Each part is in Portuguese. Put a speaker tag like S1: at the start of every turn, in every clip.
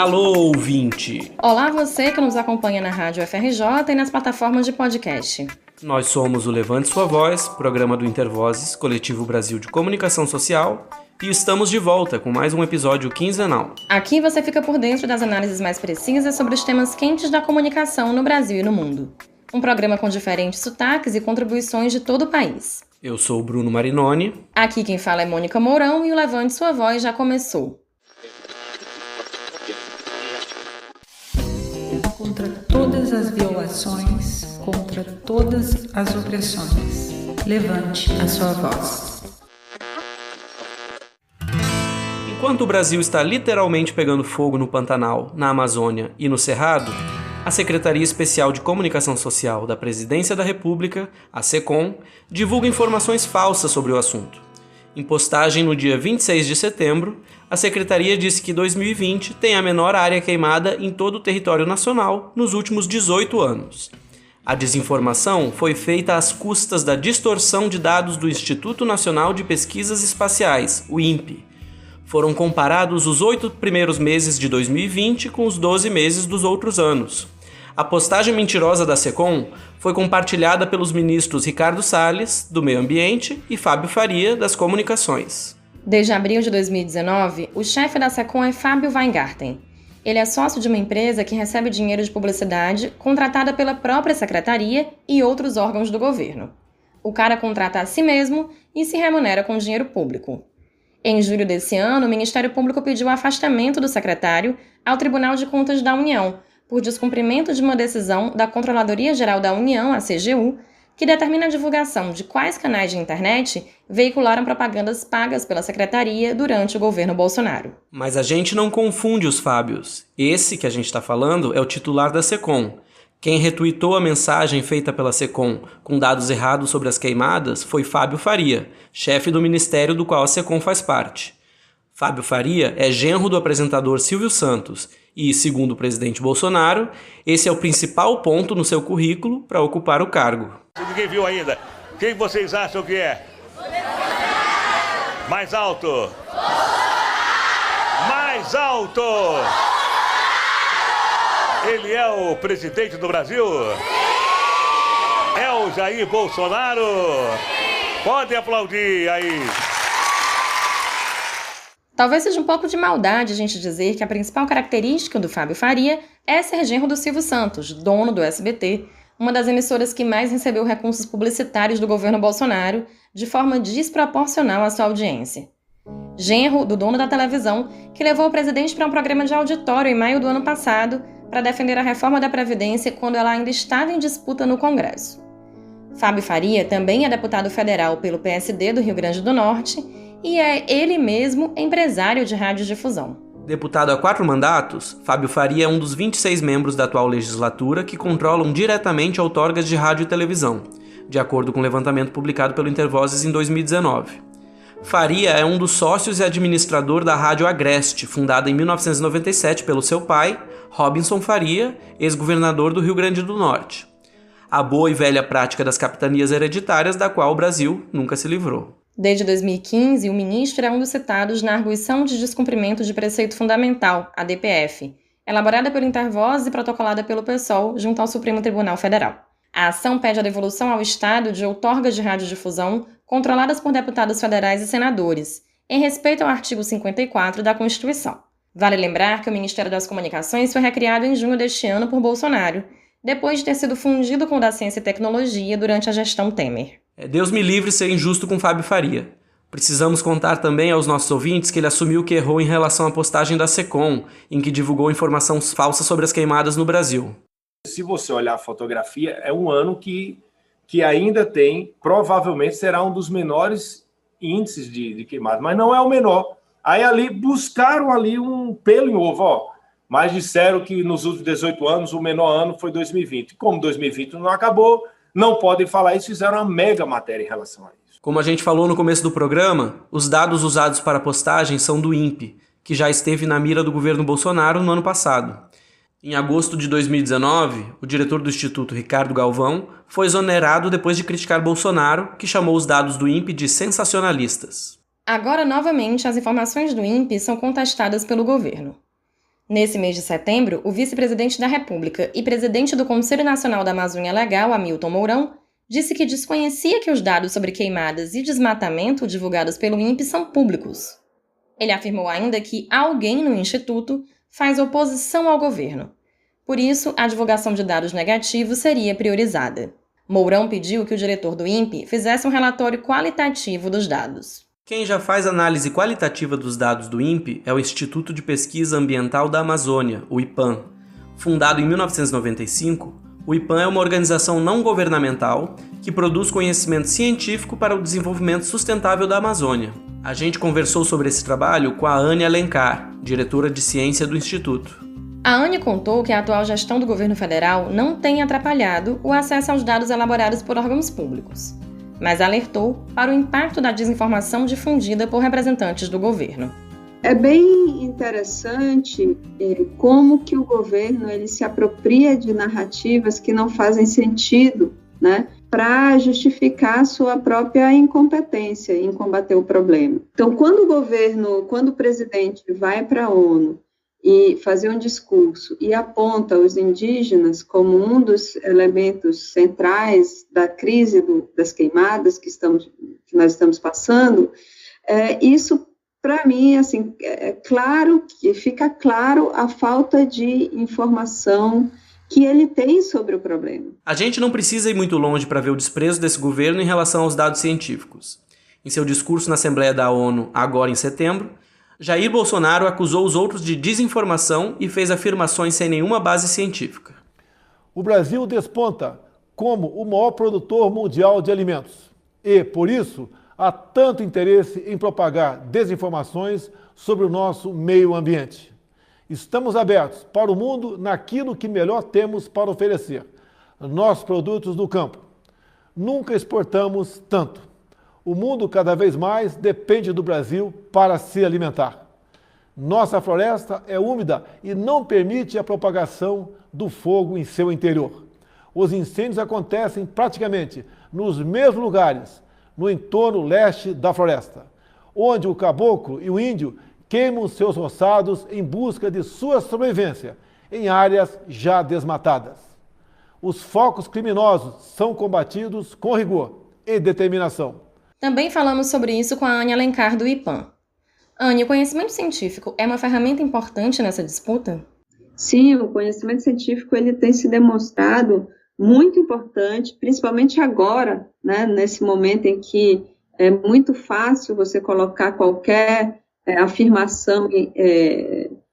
S1: Alô, ouvinte!
S2: Olá, você que nos acompanha na Rádio FRJ e nas plataformas de podcast.
S1: Nós somos o Levante Sua Voz, programa do Intervozes, Coletivo Brasil de Comunicação Social, e estamos de volta com mais um episódio quinzenal.
S2: Aqui você fica por dentro das análises mais precisas sobre os temas quentes da comunicação no Brasil e no mundo. Um programa com diferentes sotaques e contribuições de todo o país.
S1: Eu sou o Bruno Marinoni.
S2: Aqui quem fala é Mônica Mourão e o Levante Sua Voz já começou.
S3: Contra todas as violações, contra todas as opressões, levante a sua voz.
S1: Enquanto o Brasil está literalmente pegando fogo no Pantanal, na Amazônia e no Cerrado, a Secretaria Especial de Comunicação Social da Presidência da República, a SECOM, divulga informações falsas sobre o assunto. Em postagem no dia 26 de setembro, a Secretaria disse que 2020 tem a menor área queimada em todo o território nacional nos últimos 18 anos. A desinformação foi feita às custas da distorção de dados do Instituto Nacional de Pesquisas Espaciais, o INPE. Foram comparados os 8 primeiros meses de 2020 com os 12 meses dos outros anos. A postagem mentirosa da SECOM foi compartilhada pelos ministros Ricardo Salles, do Meio Ambiente, e Fábio Faria, das Comunicações.
S2: Desde abril de 2019, o chefe da SECOM é Fábio Weingarten. Ele é sócio de uma empresa que recebe dinheiro de publicidade contratada pela própria secretaria e outros órgãos do governo. O cara contrata a si mesmo e se remunera com dinheiro público. Em julho desse ano, o Ministério Público pediu o afastamento do secretário ao Tribunal de Contas da União por descumprimento de uma decisão da Controladoria Geral da União, a CGU, que determina a divulgação de quais canais de internet veicularam propagandas pagas pela secretaria durante o governo Bolsonaro.
S1: Mas a gente não confunde os Fábios. Esse que a gente está falando é o titular da SECOM. Quem retuitou a mensagem feita pela SECOM com dados errados sobre as queimadas foi Fábio Faria, chefe do ministério do qual a SECOM faz parte. Fábio Faria é genro do apresentador Silvio Santos e, segundo o presidente Bolsonaro, esse é o principal ponto no seu currículo para ocupar o cargo.
S4: Ninguém viu ainda. Quem vocês acham que é? Mais alto! Mais alto! Ele é o presidente do Brasil? Sim! É o Jair Bolsonaro? Sim! Pode aplaudir aí.
S2: Talvez seja um pouco de maldade a gente dizer que a principal característica do Fábio Faria é ser genro do Silvio Santos, dono do SBT, uma das emissoras que mais recebeu recursos publicitários do governo Bolsonaro, de forma desproporcional à sua audiência. Genro do dono da televisão, que levou o presidente para um programa de auditório em maio do ano passado para defender a reforma da Previdência quando ela ainda estava em disputa no Congresso. Fábio Faria também é deputado federal pelo PSD do Rio Grande do Norte e é ele mesmo empresário de radiodifusão.
S1: Deputado há 4 mandatos, Fábio Faria é um dos 26 membros da atual legislatura que controlam diretamente outorgas de rádio e televisão, de acordo com o levantamento publicado pelo Intervozes em 2019. Faria é um dos sócios e administrador da Rádio Agreste, fundada em 1997 pelo seu pai, Robinson Faria, ex-governador do Rio Grande do Norte. A boa e velha prática das capitanias hereditárias da qual o Brasil nunca se livrou.
S2: Desde 2015, o ministro é um dos citados na Arguição de Descumprimento de Preceito Fundamental, a DPF, elaborada pelo Intervozes e protocolada pelo PSOL junto ao Supremo Tribunal Federal. A ação pede a devolução ao Estado de outorgas de radiodifusão controladas por deputados federais e senadores, em respeito ao artigo 54 da Constituição. Vale lembrar que o Ministério das Comunicações foi recriado em junho deste ano por Bolsonaro, depois de ter sido fundido com o da Ciência e Tecnologia durante a gestão Temer.
S1: Deus me livre ser injusto com Fábio Faria. Precisamos contar também aos nossos ouvintes que ele assumiu que errou em relação à postagem da SECOM, em que divulgou informação falsa sobre as queimadas no Brasil.
S5: Se você olhar a fotografia, é um ano que ainda tem, provavelmente será um dos menores índices de queimadas, mas não é o menor. Aí ali buscaram ali um pelo em ovo, mas disseram que nos últimos 18 anos o menor ano foi 2020. Como 2020 não acabou, não podem falar isso, fizeram uma mega matéria em relação a isso.
S1: Como a gente falou no começo do programa, os dados usados para a postagem são do INPE, que já esteve na mira do governo Bolsonaro no ano passado. Em agosto de 2019, o diretor do Instituto, Ricardo Galvão, foi exonerado depois de criticar Bolsonaro, que chamou os dados do INPE de sensacionalistas.
S2: Agora, novamente, as informações do INPE são contestadas pelo governo. Nesse mês de setembro, o vice-presidente da República e presidente do Conselho Nacional da Amazônia Legal, Hamilton Mourão, disse que desconhecia que os dados sobre queimadas e desmatamento divulgados pelo INPE são públicos. Ele afirmou ainda que alguém no Instituto faz oposição ao governo. Por isso, a divulgação de dados negativos seria priorizada. Mourão pediu que o diretor do INPE fizesse um relatório qualitativo dos dados.
S1: Quem já faz análise qualitativa dos dados do INPE é o Instituto de Pesquisa Ambiental da Amazônia, o IPAM. Fundado em 1995, o IPAM é uma organização não governamental que produz conhecimento científico para o desenvolvimento sustentável da Amazônia. A gente conversou sobre esse trabalho com a Anne Alencar, diretora de ciência do Instituto.
S2: A Anne contou que a atual gestão do governo federal não tem atrapalhado o acesso aos dados elaborados por órgãos públicos, mas alertou para o impacto da desinformação difundida por representantes do governo.
S6: É bem interessante como que o governo ele se apropria de narrativas que não fazem sentido, né, para justificar sua própria incompetência em combater o problema. Então, quando o presidente vai para a ONU e fazer um discurso e aponta os indígenas como um dos elementos centrais da crise das queimadas que nós estamos passando, isso, para mim, assim, fica claro a falta de informação que ele tem sobre o problema.
S1: A gente não precisa ir muito longe para ver o desprezo desse governo em relação aos dados científicos. Em seu discurso na Assembleia da ONU, agora em setembro, Jair Bolsonaro acusou os outros de desinformação e fez afirmações sem nenhuma base científica.
S7: O Brasil desponta como o maior produtor mundial de alimentos e, por isso, há tanto interesse em propagar desinformações sobre o nosso meio ambiente. Estamos abertos para o mundo naquilo que melhor temos para oferecer, nossos produtos do campo. Nunca exportamos tanto. O mundo cada vez mais depende do Brasil para se alimentar. Nossa floresta é úmida e não permite a propagação do fogo em seu interior. Os incêndios acontecem praticamente nos mesmos lugares, no entorno leste da floresta, onde o caboclo e o índio queimam seus roçados em busca de sua sobrevivência em áreas já desmatadas. Os focos criminosos são combatidos com rigor e determinação.
S2: Também falamos sobre isso com a Anne Alencar do IPAM. Anne, o conhecimento científico é uma ferramenta importante nessa disputa?
S6: Sim, o conhecimento científico ele tem se demonstrado muito importante, principalmente agora, né, nesse momento em que é muito fácil você colocar qualquer afirmação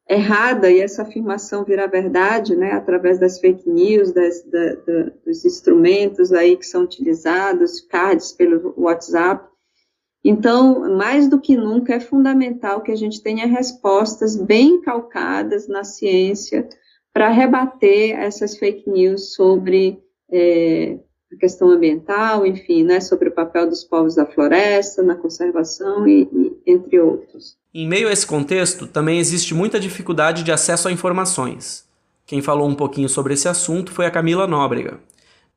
S6: errada e essa afirmação virar verdade, né, através das fake news, dos instrumentos aí que são utilizados, cards pelo WhatsApp. Então, mais do que nunca, é fundamental que a gente tenha respostas bem calcadas na ciência para rebater essas fake news sobre a questão ambiental, enfim, né, sobre o papel dos povos da floresta, na conservação e entre outros.
S1: Em meio a esse contexto, também existe muita dificuldade de acesso a informações. Quem falou um pouquinho sobre esse assunto foi a Camila Nóbrega.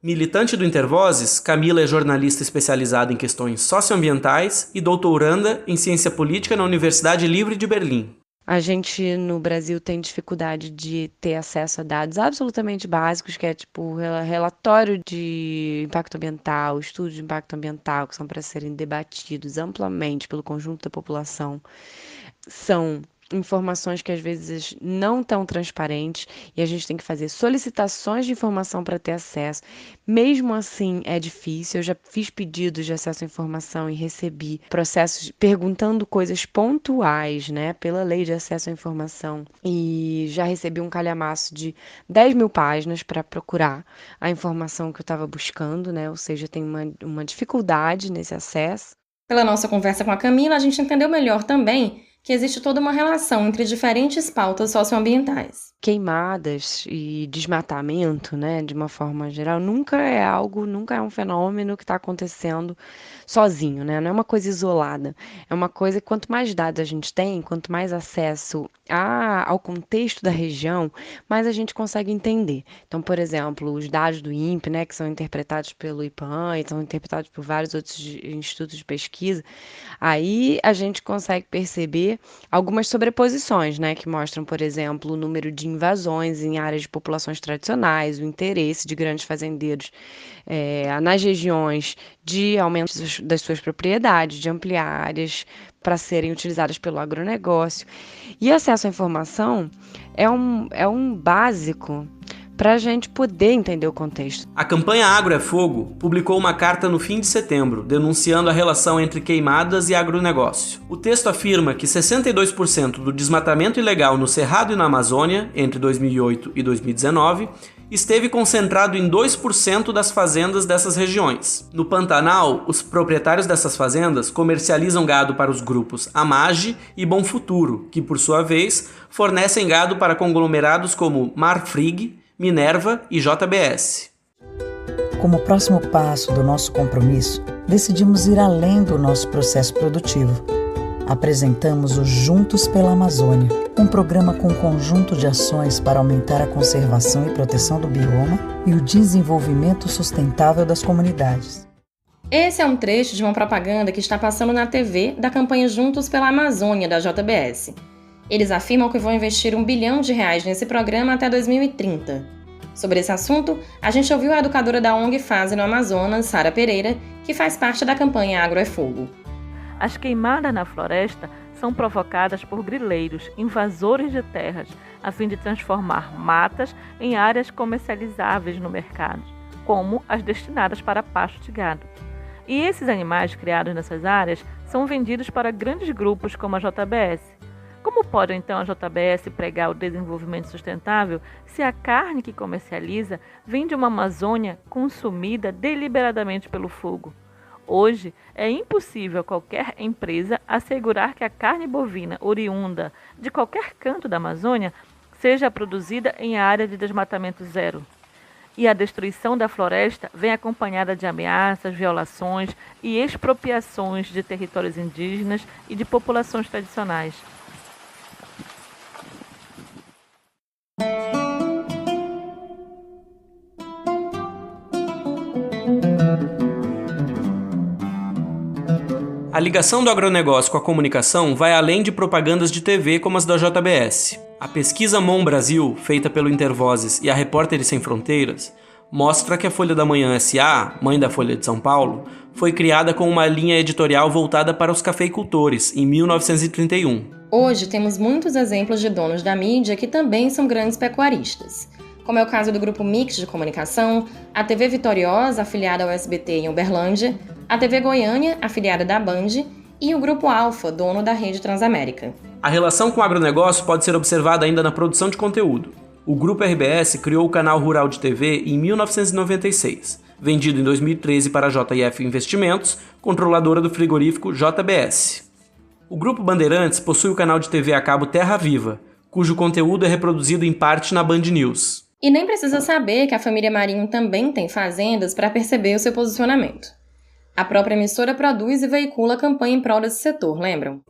S1: Militante do Intervozes, Camila é jornalista especializada em questões socioambientais e doutoranda em ciência política na Universidade Livre de Berlim.
S8: A gente no Brasil tem dificuldade de ter acesso a dados absolutamente básicos, que é tipo relatório de impacto ambiental, estudo de impacto ambiental, que são para serem debatidos amplamente pelo conjunto da população. São informações que às vezes não estão transparentes e a gente tem que fazer solicitações de informação para ter acesso. Mesmo assim é difícil, eu já fiz pedidos de acesso à informação e recebi processos perguntando coisas pontuais, né, pela lei de acesso à informação, e já recebi um calhamaço de 10 mil páginas para procurar a informação que eu estava buscando, né, ou seja, tem uma dificuldade nesse acesso.
S2: Pela nossa conversa com a Camila, a gente entendeu melhor também que existe toda uma relação entre diferentes pautas socioambientais.
S8: Queimadas e desmatamento, né, de uma forma geral, nunca é um fenômeno que está acontecendo sozinho, né? Não é uma coisa isolada. É uma coisa que quanto mais dados a gente tem, quanto mais acesso ao contexto da região, mais a gente consegue entender. Então, por exemplo, os dados do INPE, né, que são interpretados pelo IPAM e são interpretados por vários outros institutos de pesquisa, aí a gente consegue perceber ter algumas sobreposições, né, que mostram, por exemplo, o número de invasões em áreas de populações tradicionais, o interesse de grandes fazendeiros nas regiões de aumento das suas propriedades, de ampliar áreas para serem utilizadas pelo agronegócio. E acesso à informação é um básico para a gente poder entender o contexto.
S1: A campanha Agro é Fogo publicou uma carta no fim de setembro, denunciando a relação entre queimadas e agronegócio. O texto afirma que 62% do desmatamento ilegal no Cerrado e na Amazônia, entre 2008 e 2019, esteve concentrado em 2% das fazendas dessas regiões. No Pantanal, os proprietários dessas fazendas comercializam gado para os grupos Amage e Bom Futuro, que, por sua vez, fornecem gado para conglomerados como Marfrig, Minerva e JBS.
S9: Como próximo passo do nosso compromisso, decidimos ir além do nosso processo produtivo. Apresentamos o Juntos pela Amazônia, um programa com um conjunto de ações para aumentar a conservação e proteção do bioma e o desenvolvimento sustentável das comunidades.
S2: Esse é um trecho de uma propaganda que está passando na TV da campanha Juntos pela Amazônia da JBS. Eles afirmam que vão investir R$1 bilhão nesse programa até 2030. Sobre esse assunto, a gente ouviu a educadora da ONG Fase no Amazonas, Sara Pereira, que faz parte da campanha Agro é Fogo.
S10: As queimadas na floresta são provocadas por grileiros, invasores de terras, a fim de transformar matas em áreas comercializáveis no mercado, como as destinadas para pasto de gado. E esses animais criados nessas áreas são vendidos para grandes grupos como a JBS. Como pode então a JBS pregar o desenvolvimento sustentável se a carne que comercializa vem de uma Amazônia consumida deliberadamente pelo fogo? Hoje, é impossível a qualquer empresa assegurar que a carne bovina oriunda de qualquer canto da Amazônia seja produzida em área de desmatamento zero. E a destruição da floresta vem acompanhada de ameaças, violações e expropriações de territórios indígenas e de populações tradicionais.
S1: A ligação do agronegócio com a comunicação vai além de propagandas de TV como as da JBS. A pesquisa MON Brasil, feita pelo Intervozes e a Repórteres Sem Fronteiras, mostra que a Folha da Manhã S.A., mãe da Folha de São Paulo, foi criada com uma linha editorial voltada para os cafeicultores, em 1931.
S2: Hoje temos muitos exemplos de donos da mídia que também são grandes pecuaristas, como é o caso do Grupo Mix de Comunicação, a TV Vitoriosa, afiliada ao SBT em Uberlândia, a TV Goiânia, afiliada da Band, e o Grupo Alfa, dono da Rede Transamérica.
S1: A relação com o agronegócio pode ser observada ainda na produção de conteúdo. O Grupo RBS criou o Canal Rural de TV em 1996, vendido em 2013 para a JF Investimentos, controladora do frigorífico JBS. O Grupo Bandeirantes possui o canal de TV a cabo Terra Viva, cujo conteúdo é reproduzido em parte na Band News.
S2: E nem precisa saber que a família Marinho também tem fazendas para perceber o seu posicionamento. A própria emissora produz e veicula a campanha em prol desse setor, lembram?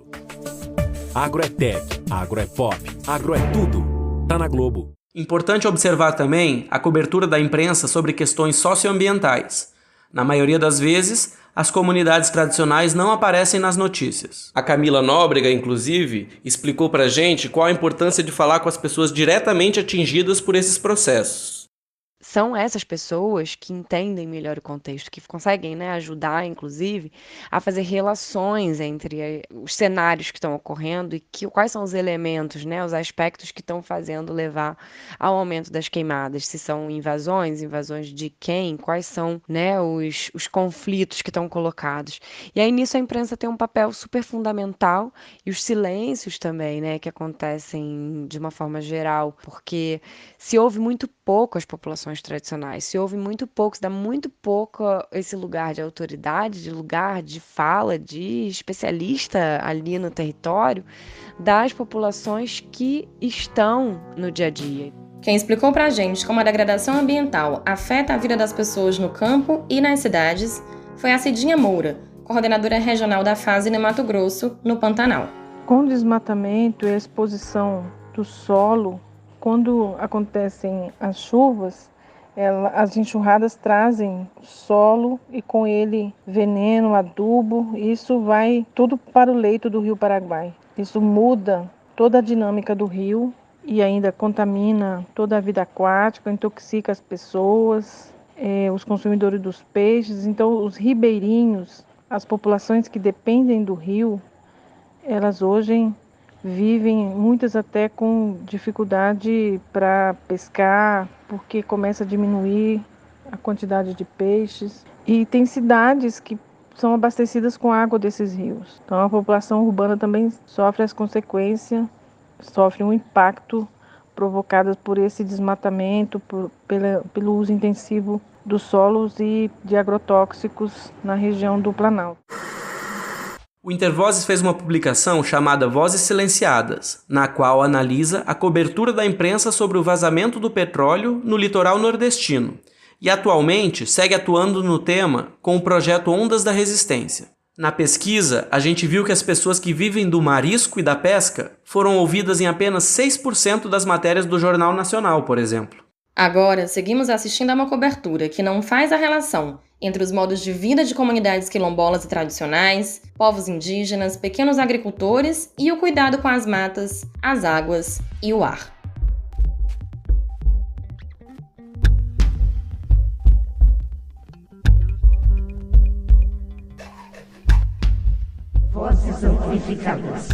S11: Agro é tech, agro é pop, agro é tudo. Tá na Globo.
S1: Importante observar também a cobertura da imprensa sobre questões socioambientais. Na maioria das vezes, as comunidades tradicionais não aparecem nas notícias. A Camila Nóbrega, inclusive, explicou pra gente qual a importância de falar com as pessoas diretamente atingidas por esses processos.
S8: São essas pessoas que entendem melhor o contexto, que conseguem, ajudar, inclusive, a fazer relações entre os cenários que estão ocorrendo e quais são os elementos, os aspectos que estão fazendo levar ao aumento das queimadas. Se são invasões de quem, quais são os conflitos que estão colocados. E aí nisso a imprensa tem um papel super fundamental e os silêncios também, que acontecem de uma forma geral, porque se ouve muito pouco as populações tradicionais, se ouve muito pouco, se dá muito pouco esse lugar de autoridade, de lugar de fala, de especialista ali no território das populações que estão no dia a dia.
S2: Quem explicou pra gente como a degradação ambiental afeta a vida das pessoas no campo e nas cidades foi a Cidinha Moura, coordenadora regional da Fase no Mato Grosso, no Pantanal.
S12: Com o desmatamento e a exposição do solo, quando acontecem as chuvas, as enxurradas trazem solo e com ele veneno, adubo, e isso vai tudo para o leito do Rio Paraguai. Isso muda toda a dinâmica do rio e ainda contamina toda a vida aquática, intoxica as pessoas, os consumidores dos peixes. Então, os ribeirinhos, as populações que dependem do rio, elas hoje vivem, muitas até com dificuldade para pescar, porque começa a diminuir a quantidade de peixes. E tem cidades que são abastecidas com água desses rios. Então a população urbana também sofre as consequências, sofre um impacto provocado por esse desmatamento, pelo uso intensivo dos solos e de agrotóxicos na região do Planalto.
S1: O Intervozes fez uma publicação chamada Vozes Silenciadas, na qual analisa a cobertura da imprensa sobre o vazamento do petróleo no litoral nordestino, e atualmente segue atuando no tema com o projeto Ondas da Resistência. Na pesquisa, a gente viu que as pessoas que vivem do marisco e da pesca foram ouvidas em apenas 6% das matérias do Jornal Nacional, por exemplo.
S2: Agora, seguimos assistindo a uma cobertura que não faz a relação entre os modos de vida de comunidades quilombolas e tradicionais, povos indígenas, pequenos agricultores e o cuidado com as matas, as águas e o ar.
S13: Vozes amplificadas.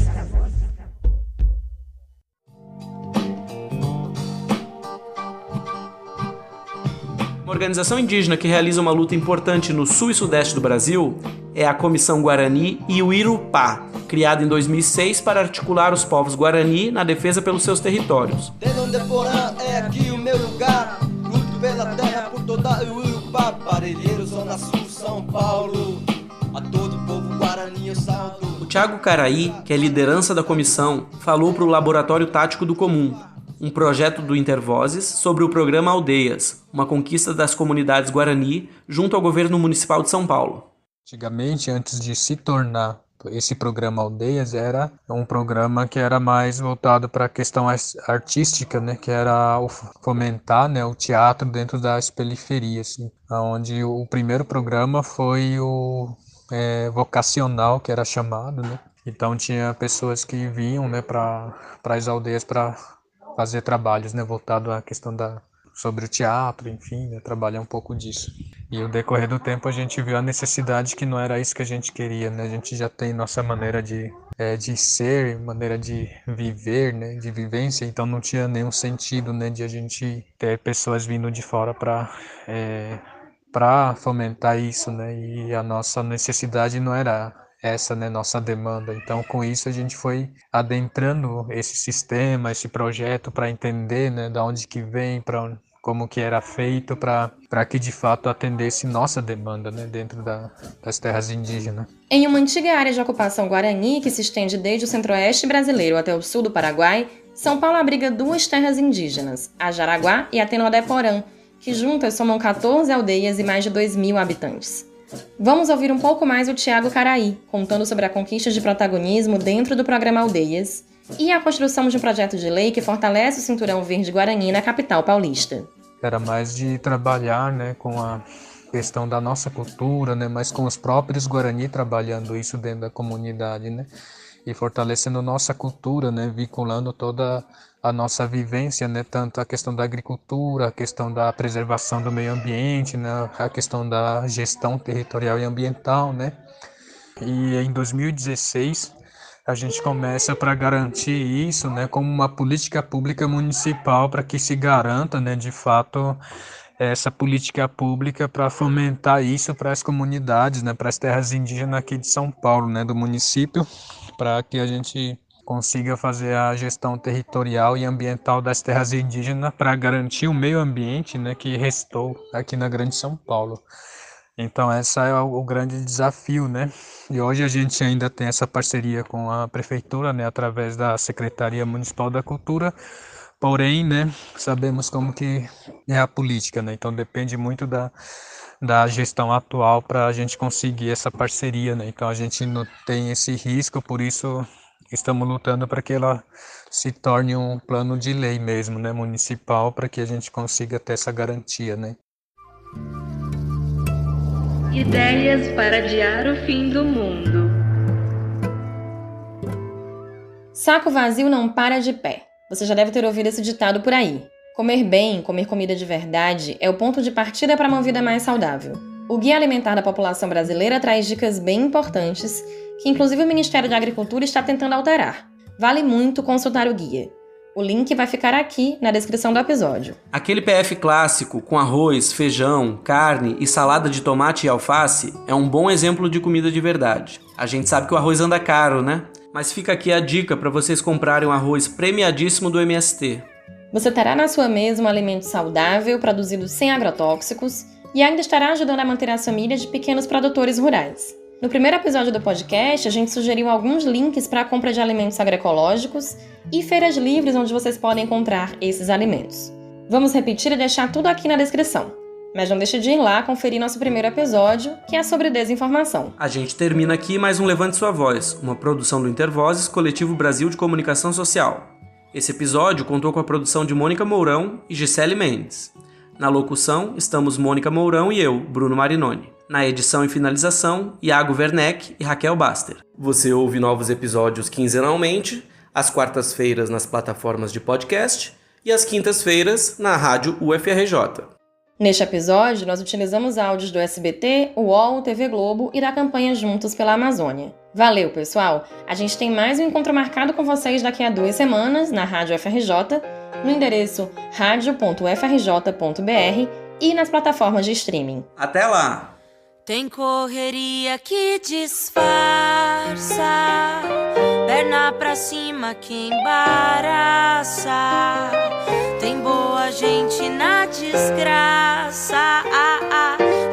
S1: Uma organização indígena que realiza uma luta importante no sul e sudeste do Brasil é a Comissão Guarani Iuirupá, criada em 2006 para articular os povos Guarani na defesa pelos seus territórios.
S14: Porã é aqui o meu lugar, luto pela terra por toda Iuirupá, Parelheiro, Zona Sul, São Paulo, a todo o povo Guarani eu salto.
S1: O Thiago Caraí, que é liderança da comissão, falou para o Laboratório Tático do Comum, um projeto do Intervozes sobre o programa Aldeias, uma conquista das comunidades Guarani junto ao governo municipal de São Paulo.
S15: Antigamente, antes de se tornar esse programa Aldeias, era um programa que era mais voltado para a questão artística, né, que era fomentar, né, o teatro dentro das periferias, assim, onde o primeiro programa foi o vocacional, que era chamado, né? Então tinha pessoas que vinham, né, para as aldeias para fazer trabalhos, né, voltado à questão sobre o teatro, enfim, né, trabalhar um pouco disso. E o decorrer do tempo a gente viu a necessidade que não era isso que a gente queria, né? A gente já tem nossa maneira de ser, maneira de viver, né, de vivência, então não tinha nenhum sentido, né, de a gente ter pessoas vindo de fora para fomentar isso, né? E a nossa necessidade não era essa, né, nossa demanda. Então, com isso a gente foi adentrando esse sistema, esse projeto para entender, né, da onde que vem, como que era feito, para que de fato atendesse nossa demanda, né, dentro das terras indígenas.
S2: Em uma antiga área de ocupação guarani que se estende desde o centro-oeste brasileiro até o sul do Paraguai, São Paulo abriga duas terras indígenas, a Jaraguá e a Tenodeporã, que juntas somam 14 aldeias e mais de 2.000 habitantes. Vamos ouvir um pouco mais o Thiago Caraí, contando sobre a conquista de protagonismo dentro do programa Aldeias e a construção de um projeto de lei que fortalece o Cinturão Verde Guarani na capital paulista.
S15: Era mais de trabalhar, né, com a questão da nossa cultura, né, mas com os próprios Guarani trabalhando isso dentro da comunidade, né, e fortalecendo nossa cultura, né, vinculando toda a nossa vivência, né, tanto a questão da agricultura, a questão da preservação do meio ambiente, né, a questão da gestão territorial e ambiental, né. E em 2016 a gente começa para garantir isso, né, como uma política pública municipal para que se garanta, né, de fato essa política pública para fomentar isso para as comunidades, né, para as terras indígenas aqui de São Paulo, né, do município, para que a gente consiga fazer a gestão territorial e ambiental das terras indígenas para garantir o meio ambiente, né, que restou aqui na Grande São Paulo. Então esse é o grande desafio, né? E hoje a gente ainda tem essa parceria com a prefeitura, né, através da Secretaria Municipal da Cultura. Porém, né, sabemos como que é a política, né? Então depende muito da gestão atual para a gente conseguir essa parceria, né? Então a gente não tem esse risco, por isso estamos lutando para que ela se torne um plano de lei mesmo, né, municipal, para que a gente consiga ter essa garantia, né?
S13: Ideias para adiar o fim do mundo.
S2: Saco vazio não para de pé. Você já deve ter ouvido esse ditado por aí. Comer bem, comer comida de verdade, é o ponto de partida para uma vida mais saudável. O Guia Alimentar da População Brasileira traz dicas bem importantes, que inclusive o Ministério da Agricultura está tentando alterar. Vale muito consultar o guia. O link vai ficar aqui na descrição do episódio.
S1: Aquele PF clássico com arroz, feijão, carne e salada de tomate e alface é um bom exemplo de comida de verdade. A gente sabe que o arroz anda caro, né? Mas fica aqui a dica para vocês comprarem um arroz premiadíssimo do MST.
S2: Você terá na sua mesa um alimento saudável, produzido sem agrotóxicos, e ainda estará ajudando a manter as famílias de pequenos produtores rurais. No primeiro episódio do podcast, a gente sugeriu alguns links para a compra de alimentos agroecológicos e feiras livres onde vocês podem encontrar esses alimentos. Vamos repetir e deixar tudo aqui na descrição. Mas não deixe de ir lá conferir nosso primeiro episódio, que é sobre desinformação.
S1: A gente termina aqui mais um Levante Sua Voz, uma produção do Intervozes, Coletivo Brasil de Comunicação Social. Esse episódio contou com a produção de Mônica Mourão e Gisele Mendes. Na locução, estamos Mônica Mourão e eu, Bruno Marinoni. Na edição e finalização, Iago Werneck e Raquel Baster. Você ouve novos episódios quinzenalmente, às quartas-feiras nas plataformas de podcast e às quintas-feiras na rádio UFRJ.
S2: Neste episódio, nós utilizamos áudios do SBT, UOL, TV Globo e da campanha Juntos pela Amazônia. Valeu, pessoal! A gente tem mais um encontro marcado com vocês daqui a 2 semanas na Rádio UFRJ, no endereço radio.ufrj.br e nas plataformas de streaming.
S1: Até lá!
S16: Tem correria que disfarça, perna pra cima que embaraça. Tem boa gente na desgraça,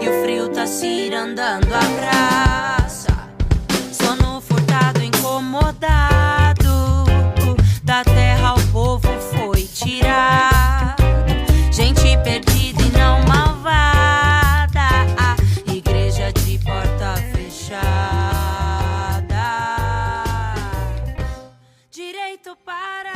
S16: e o frio tá cirandando a praça. Sono furtado, incomodado, da terra o povo foi tirar. Gente perdida e não malvada, igreja de porta fechada. Direito para